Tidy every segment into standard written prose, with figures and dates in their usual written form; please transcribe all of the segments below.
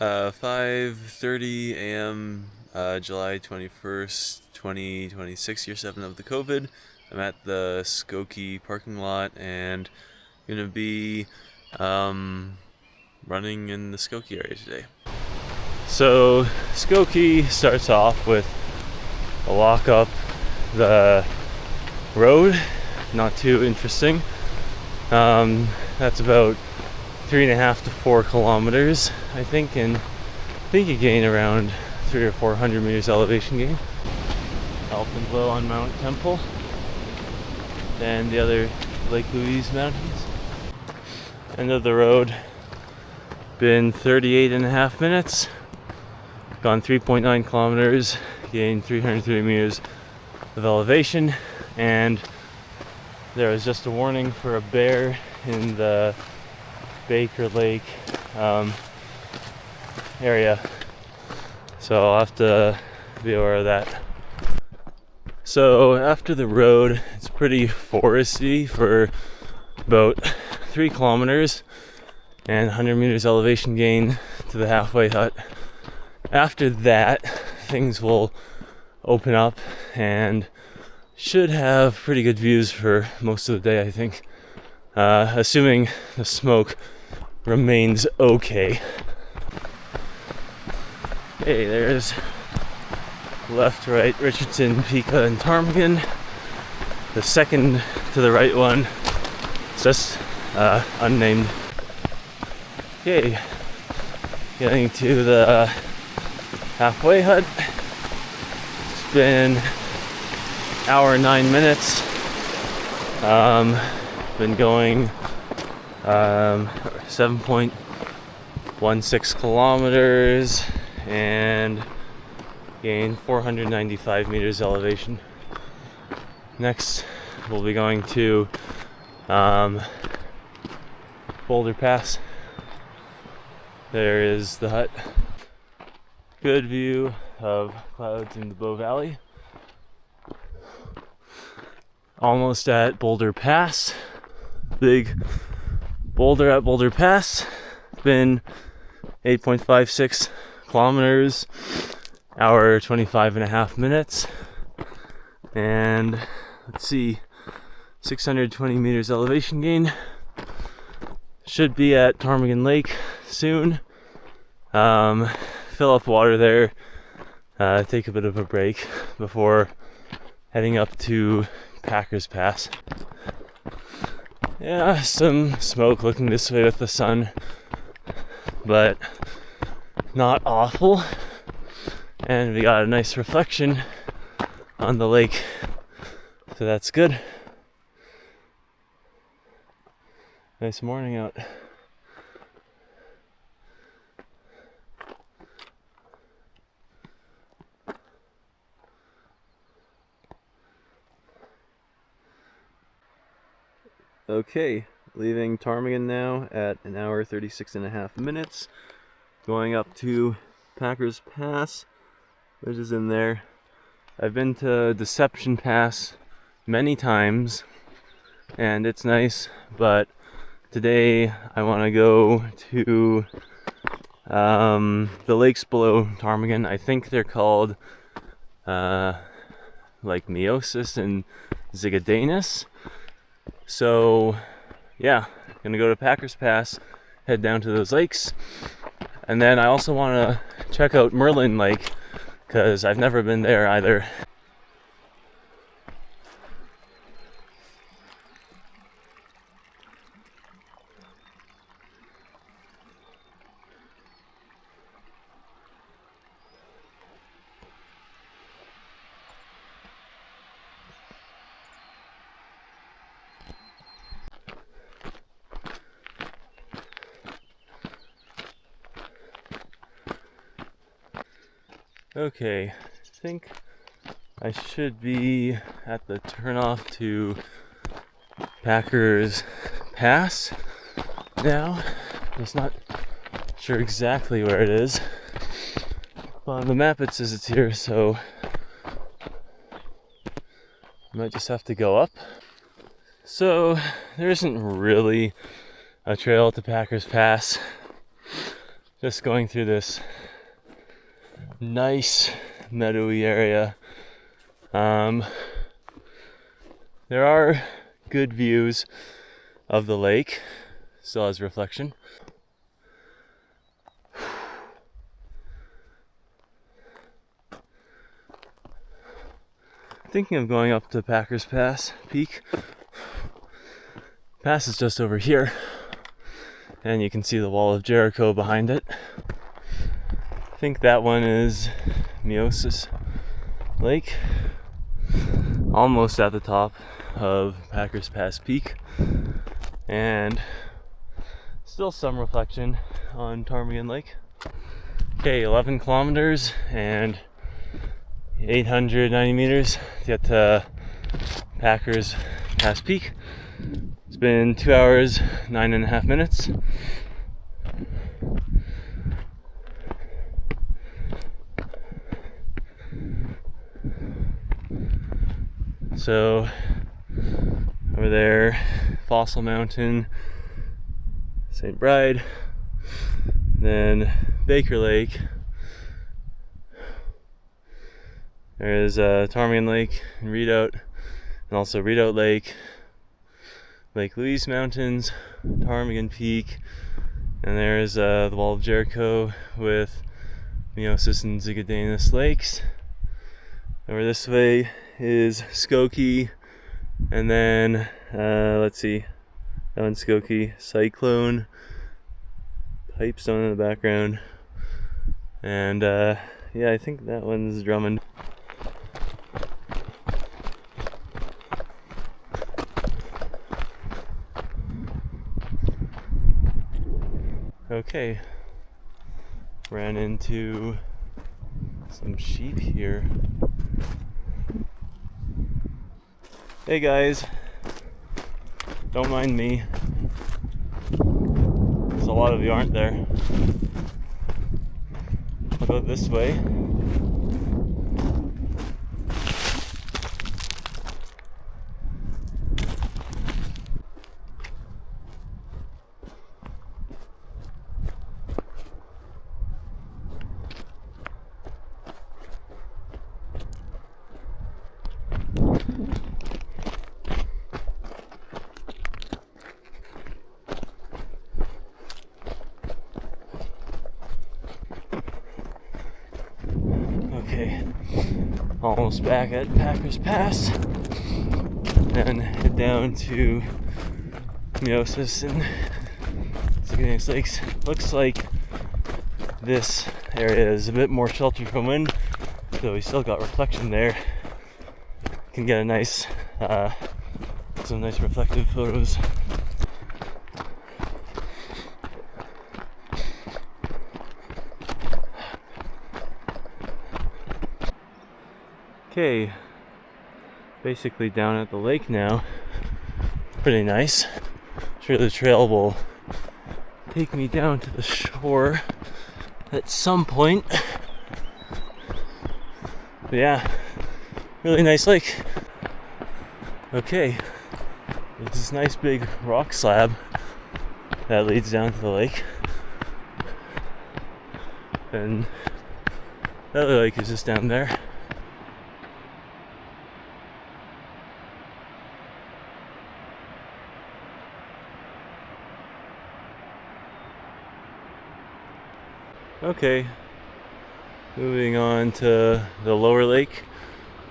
5:30 a.m. July 21st, 2026, year 7 of the COVID. I'm at the Skoki parking lot and gonna be running in the Skoki area today. So Skoki starts off with a walk up the road, not too interesting. That's about 3.5 to 4 kilometers, I think, and I think you gain around 300 or 400 meters elevation gain. Alpenglow on Mount Temple, and the other Lake Louise mountains. End of the road, been 38.5 minutes, gone 3.9 kilometers, gained 330 meters of elevation, and there was just a warning for a bear in the Baker Lake area, so I'll have to be aware of that. So after the road, it's pretty foresty for about 3 kilometers and 100 meters elevation gain to the halfway hut. After that, things will open up and should have pretty good views for most of the day, I think, assuming the smoke remains okay. Hey, there's left, right, Richardson, Pika, and Ptarmigan. The second to the right one is just unnamed. Okay, getting to the halfway hut. It's been hour and 9 minutes. Been going 7.16 kilometers and gained 495 meters elevation. Next, we'll be going to Boulder Pass. There is the hut. Good view of clouds in the Bow Valley. Almost at Boulder Pass. Big boulder at Boulder Pass. Been 8.56 kilometers, hour 25.5 minutes, and let's see, 620 meters elevation gain. Should be at Ptarmigan Lake soon. Fill up water there, take a bit of a break before heading up to Cottongrass Pass. Yeah, some smoke looking this way with the sun, but not awful. And we got a nice reflection on the lake, so that's good. Nice morning out. Okay, leaving Ptarmigan now at an hour 36.5 minutes. Going up to Cottongrass Pass, which is in there. I've been to Deception Pass many times, and it's nice, but today I want to go to the lakes below Ptarmigan. I think they're called like Myosotis and Zigadenus. So yeah, gonna go to Cottongrass Pass, head down to those lakes, and then I also want to check out Merlin Lake because I've never been there either. Okay, I think I should be at the turnoff to Cottongrass Pass now. I'm just not sure exactly where it is. On the map it says it's here, so I might just have to go up. So there isn't really a trail to Cottongrass Pass. Just going through this nice meadowy area. There are good views of the lake, still has reflection. Thinking of going up to Cottongrass Pass peak. Pass is just over here, and you can see the wall of Jericho behind it. I think that one is Myosotis Lake, almost at the top of Cottongrass Pass peak, and still some reflection on Ptarmigan Lake. Okay, 11 kilometers and 890 meters to get to Cottongrass Pass peak. It's been 2 hours, 9.5 minutes. So over there, Fossil Mountain, St. Bride, then Baker Lake. There's Ptarmigan Lake and Redoubt, and also Redoubt Lake, Lake Louise Mountains, Ptarmigan Peak, and there's the Wall of Jericho with Myosotis and Zigadenus Lakes. Over this way is Skoki, and then let's see, that one's Skoki, Cyclone, Pipestone in the background, and yeah, I think that one's Drummond. Okay, ran into some sheep here. Hey guys, don't mind me. There's a lot of you, aren't there? I'll go this way. Okay, almost back at Cottongrass Pass, and head down to Myosotis and Zigadenus Lakes. Looks like this area is a bit more sheltered from wind, so we still got reflection there. Can get a nice, some nice reflective photos. Okay, basically down at the lake now. Pretty nice. Sure, the trail will take me down to the shore at some point. But yeah, really nice lake. Okay, there's this nice big rock slab that leads down to the lake, and the other lake is just down there. Okay, moving on to the lower lake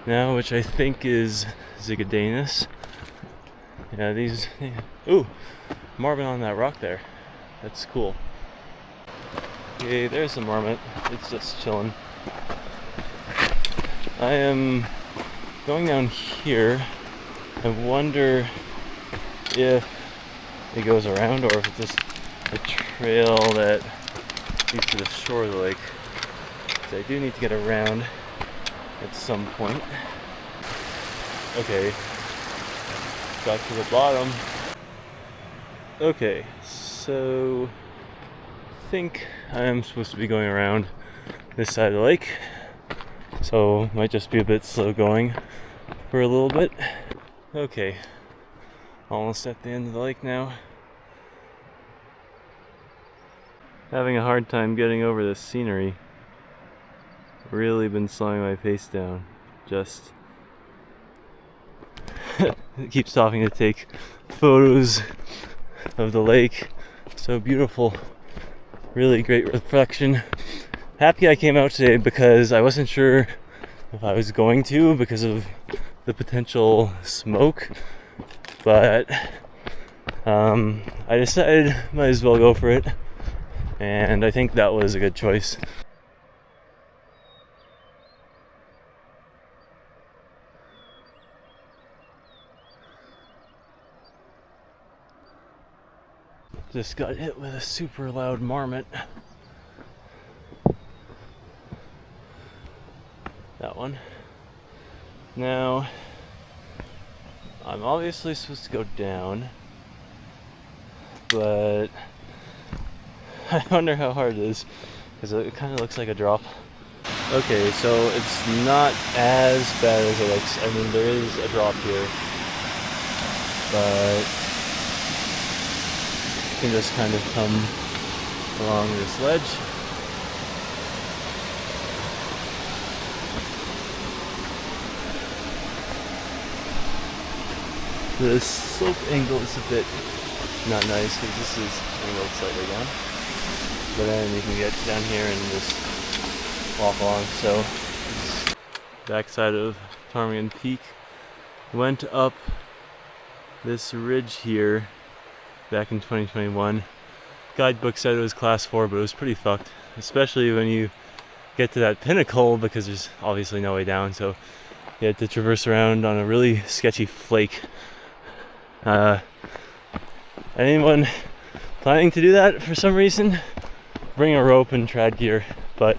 now, which I think is Zigadenus. Yeah, these, ooh, marmot on that rock there. That's cool. Okay, there's the marmot. It's just chilling. I am going down here. I wonder if it goes around or if it's just a trail that leads to the shore of the lake. So I do need to get around at some point. Okay, got to the bottom. Okay, so I think I am supposed to be going around this side of the lake, so might just be a bit slow going for a little bit. Okay, almost at the end of the lake now. Having a hard time getting over this scenery. Really been slowing my pace down. Just it keeps stopping to take photos of the lake. So beautiful. Really great reflection. Happy I came out today because I wasn't sure if I was going to because of the potential smoke, but I decided might as well go for it, and I think that was a good choice. Just got hit with a super loud marmot. That one. Now, I'm obviously supposed to go down, but I wonder how hard it is, because it kind of looks like a drop. Okay, so it's not as bad as it looks. I mean, there is a drop here, but you can just kind of come along this ledge. The slope angle is a bit not nice because this is angled slightly down, but then you can get down here and just walk along. So this backside of Ptarmigan Peak went up this ridge here back in 2021. Guidebook said it was class 4, but it was pretty fucked, especially when you get to that pinnacle because there's obviously no way down, so you had to traverse around on a really sketchy flake. Anyone planning to do that for some reason, bring a rope and trad gear, but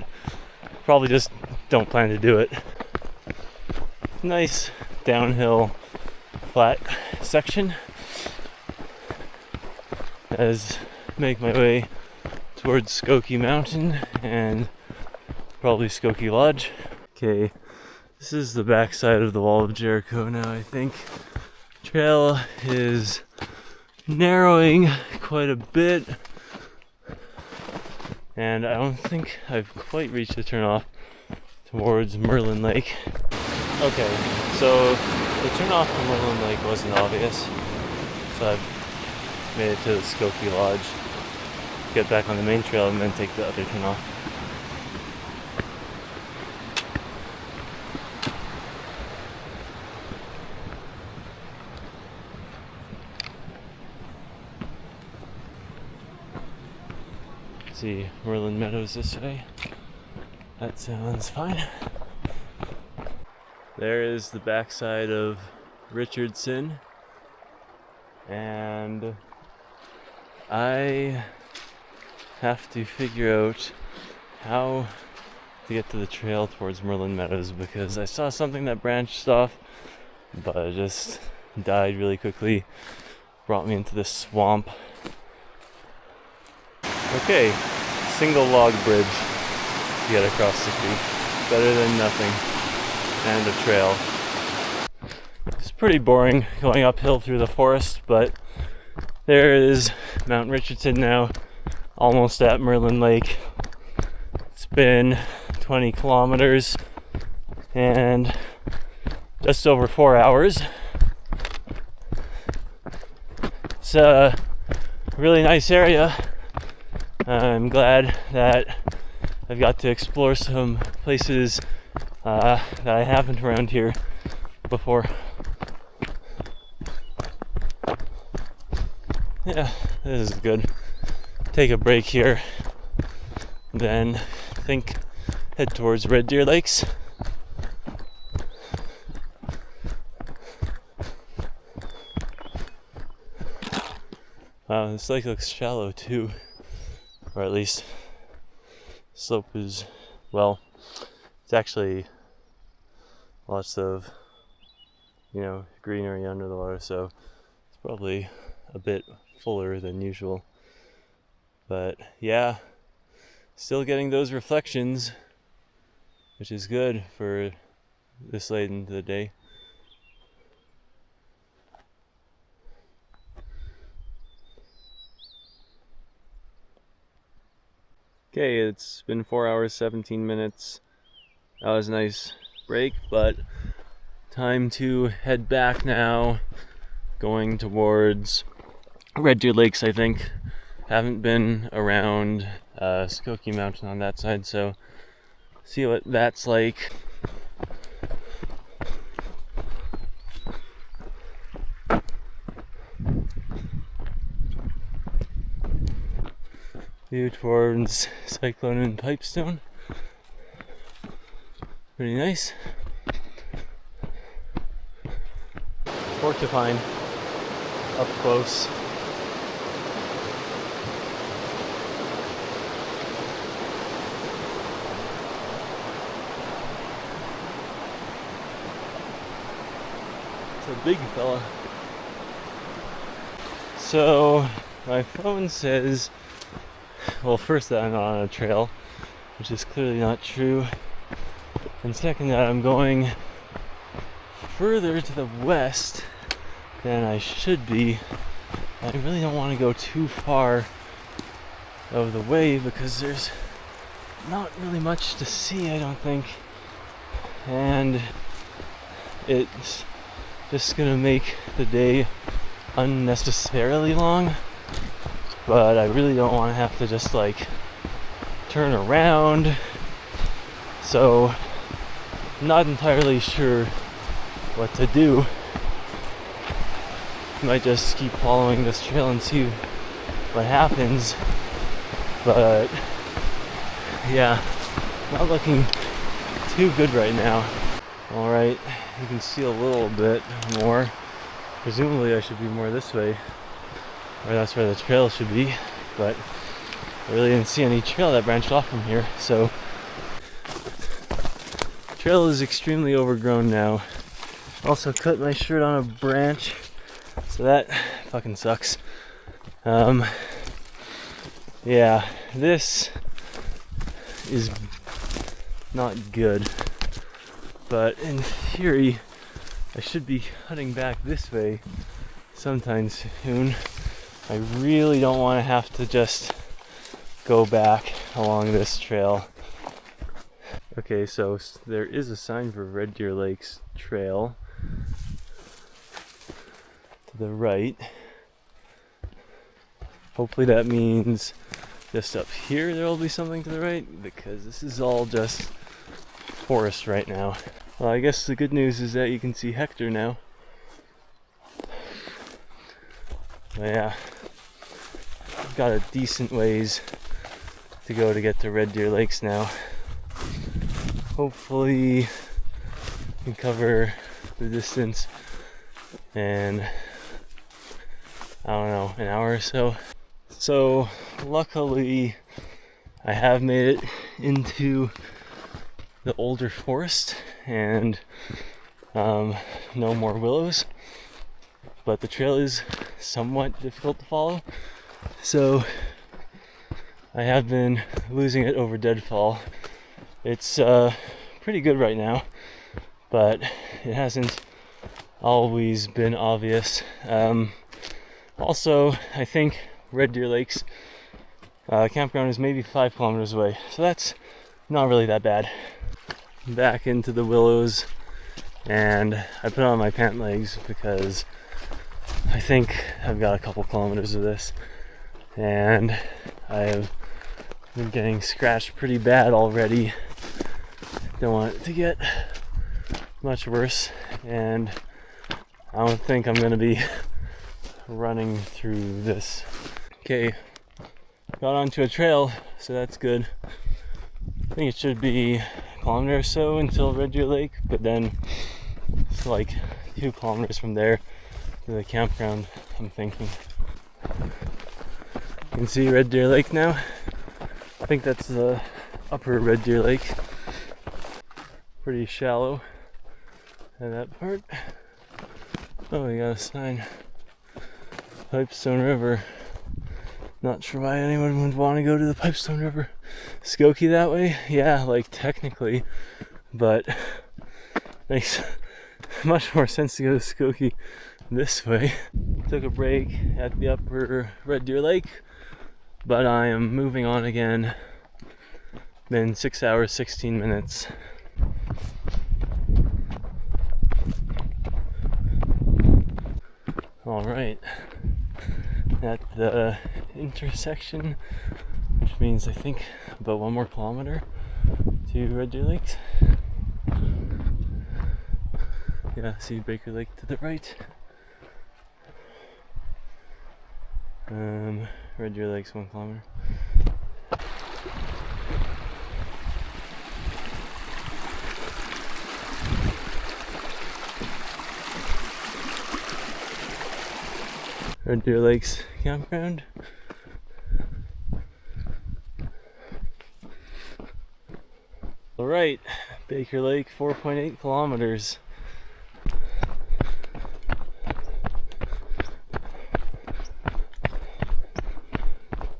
probably just don't plan to do it. Nice downhill flat section as I make my way towards Skoki Mountain and probably Skoki Lodge. Okay, this is the backside of the Wall of Jericho now, I think. Trail is narrowing quite a bit, and I don't think I've quite reached the turnoff towards Merlin Lake. Okay, so the turnoff to Merlin Lake wasn't obvious, so I've made it to the Skoki Lodge, get back on the main trail, and then take the other turnoff. See Merlin Meadows this way. That sounds fine. There is the backside of Richardson, and I have to figure out how to get to the trail towards Merlin Meadows because I saw something that branched off, but it just died really quickly, brought me into this swamp. Okay, single log bridge to get across the creek. Better than nothing. And a trail. It's pretty boring going uphill through the forest, but there is Mount Richardson now, almost at Merlin Lake. It's been 20 kilometers and just over 4 hours. It's a really nice area. I'm glad that I've got to explore some places that I haven't around here before. Yeah, this is good. Take a break here, then head towards Red Deer Lakes. Wow, this lake looks shallow too. Or at least slope is, well, it's actually lots of, greenery under the water, so it's probably a bit fuller than usual. But yeah, still getting those reflections, which is good for this late into the day. Okay, it's been 4 hours, 17 minutes. That was a nice break, but time to head back now, going towards Red Deer Lakes, I think. Haven't been around Skoki Mountain on that side, so see what that's like. View towards Cyclone and Pipestone. Pretty nice. Porcupine up close. It's a big fella. So my phone says, well, first that I'm not on a trail, which is clearly not true, and second that I'm going further to the west than I should be. I really don't want to go too far out of the way because there's not really much to see, I don't think, and it's just gonna make the day unnecessarily long. But I really don't want to have to just like turn around, so I'm not entirely sure what to do. Might just keep following this trail and see what happens, but yeah, not looking too good right now. Alright, you can see a little bit more. Presumably I should be more this way, or that's where the trail should be, but I really didn't see any trail that branched off from here, so trail is extremely overgrown now. Also cut my shirt on a branch, so that fucking sucks. Yeah, this is not good, but in theory I should be cutting back this way sometime soon. I really don't want to have to just go back along this trail. Okay, so there is a sign for Red Deer Lake's trail to the right. Hopefully that means just up here there will be something to the right, because this is all just forest right now. Well, I guess the good news is that you can see Hector now. But yeah, I've got a decent ways to go to get to Red Deer Lakes now. Hopefully we can cover the distance in, I don't know, an hour or so. So luckily I have made it into the older forest and no more willows, but the trail is somewhat difficult to follow, so I have been losing it over deadfall. It's pretty good right now, but it hasn't always been obvious. Also, I think Red Deer Lakes campground is maybe 5 kilometers away, so that's not really that bad. Back into the willows, and I put on my pant legs because I think I've got a couple kilometers of this, and I have been getting scratched pretty bad already. Don't want it to get much worse, and I don't think I'm gonna be running through this. Okay, got onto a trail, so that's good. I think it should be a kilometer or so until Red Deer Lake, but then it's like 2 kilometers from there to the campground, I'm thinking. You can see Red Deer Lake now. I think that's the upper Red Deer Lake. Pretty shallow at that part. Oh, we got a sign. Pipestone River. Not sure why anyone would want to go to the Pipestone River. Skoki that way? Yeah, like technically, but makes much more sense to go to Skoki this way. Took a break at the upper Red Deer Lake, but I am moving on again Been 6 hours, 16 minutes. All right, at the intersection, which means I think about 1 more kilometer to Red Deer Lakes. Yeah, see Baker Lake to the right. Red Deer Lake's 1 kilometer. Red Deer Lake's campground. All right, Baker Lake, 4.8 kilometers.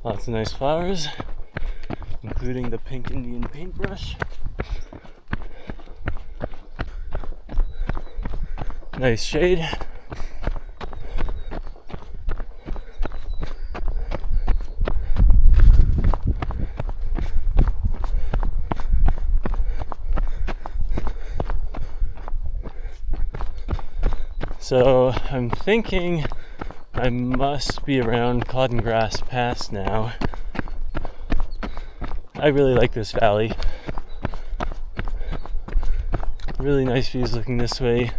Lots of nice flowers, including the pink Indian paintbrush. Nice shade. So I'm thinking I must be around Cottongrass Pass now. I really like this valley. Really nice views looking this way.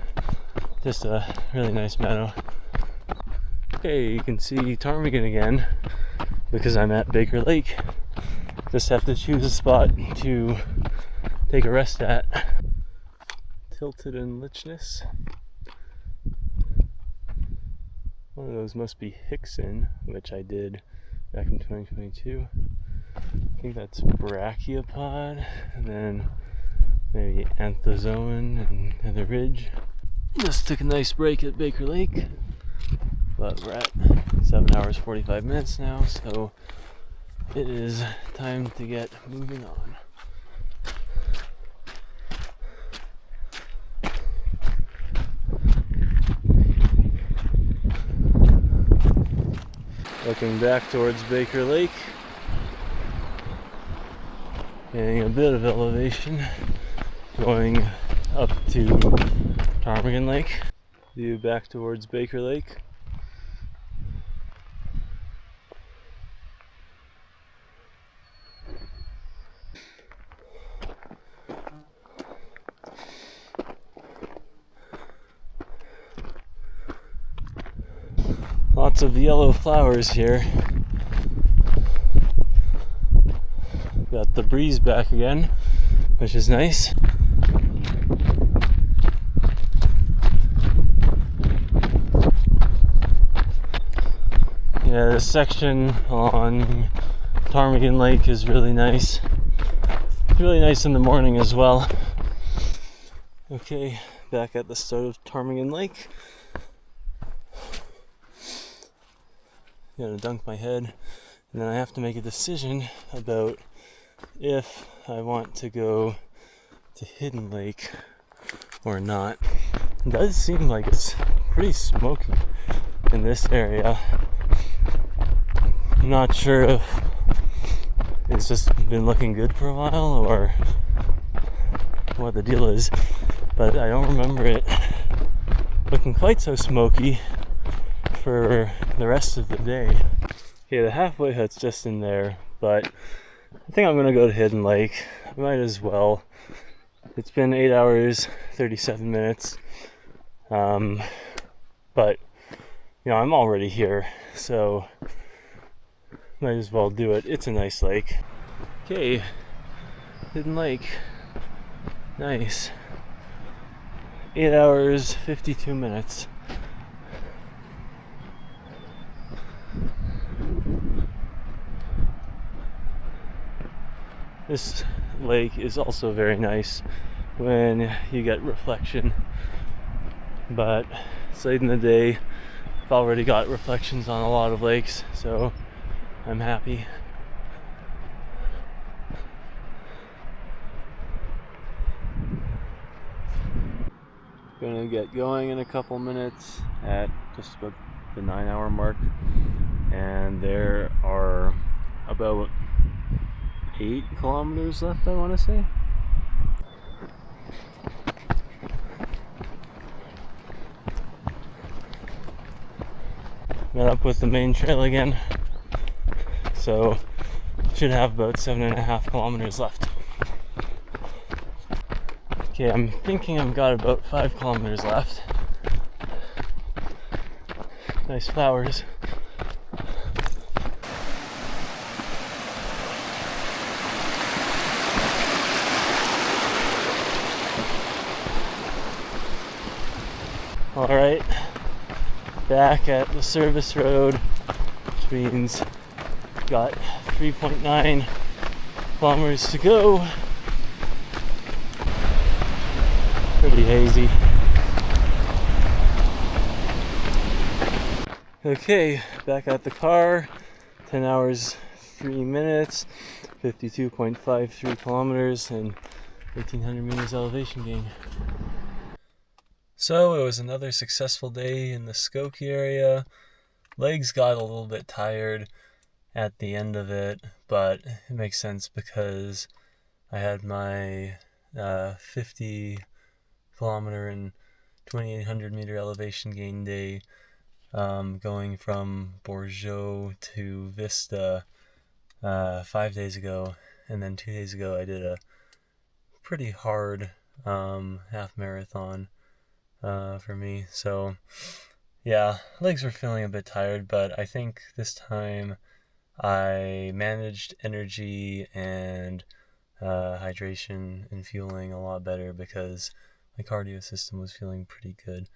Just a really nice meadow. Okay, you can see Ptarmigan again because I'm at Baker Lake. Just have to choose a spot to take a rest at. Tilted and Lichness. One of those must be Hickson, which I did back in 2022. I think that's Brachiopod, and then maybe Anthozoan and Nether Ridge. Just took a nice break at Baker Lake, but we're at 7 hours 45 minutes now, so it is time to get moving on. Looking back towards Baker Lake, getting a bit of elevation, going up to Ptarmigan Lake. View back towards Baker Lake. Lots of yellow flowers here. Got the breeze back again, which is nice. Yeah, this section on Ptarmigan Lake is really nice. It's really nice in the morning as well. Okay, back at the start of Ptarmigan Lake. Gotta dunk my head, and then I have to make a decision about if I want to go to Hidden Lake or not. It does seem like it's pretty smoky in this area. I'm not sure if it's just been looking good for a while or what the deal is, but I don't remember it looking quite so smoky for the rest of the day. Okay, the halfway hut's just in there, but I think I'm gonna go to Hidden Lake. I might as well. It's been 8 hours, 37 minutes. But you know, I'm already here, so might as well do it. It's a nice lake. Okay, Hidden Lake. Nice. 8 hours, 52 minutes. This lake is also very nice when you get reflection, but it's late in the day. I've already got reflections on a lot of lakes, so I'm happy. Gonna get going in a couple minutes at just about the 9-hour mark, and there are about 8 kilometers left, I want to say. Met up with the main trail again, so should have about 7.5 kilometers left. Okay, I'm thinking I've got about 5 kilometers left. Nice flowers. Alright, back at the service road, which means got 3.9 kilometers to go. Pretty hazy. Okay, back at the car, 10 hours, 3 minutes, 52.53 kilometers, and 1,800 meters elevation gain. So it was another successful day in the Skoki area. Legs got a little bit tired at the end of it, but it makes sense because I had my 50 kilometer and 2,800 meter elevation gain day going from Bourgeot to Vista 5 days ago, and then 2 days ago I did a pretty hard half marathon for me. So yeah, legs were feeling a bit tired, but I think this time I managed energy and hydration and fueling a lot better because my cardio system was feeling pretty good.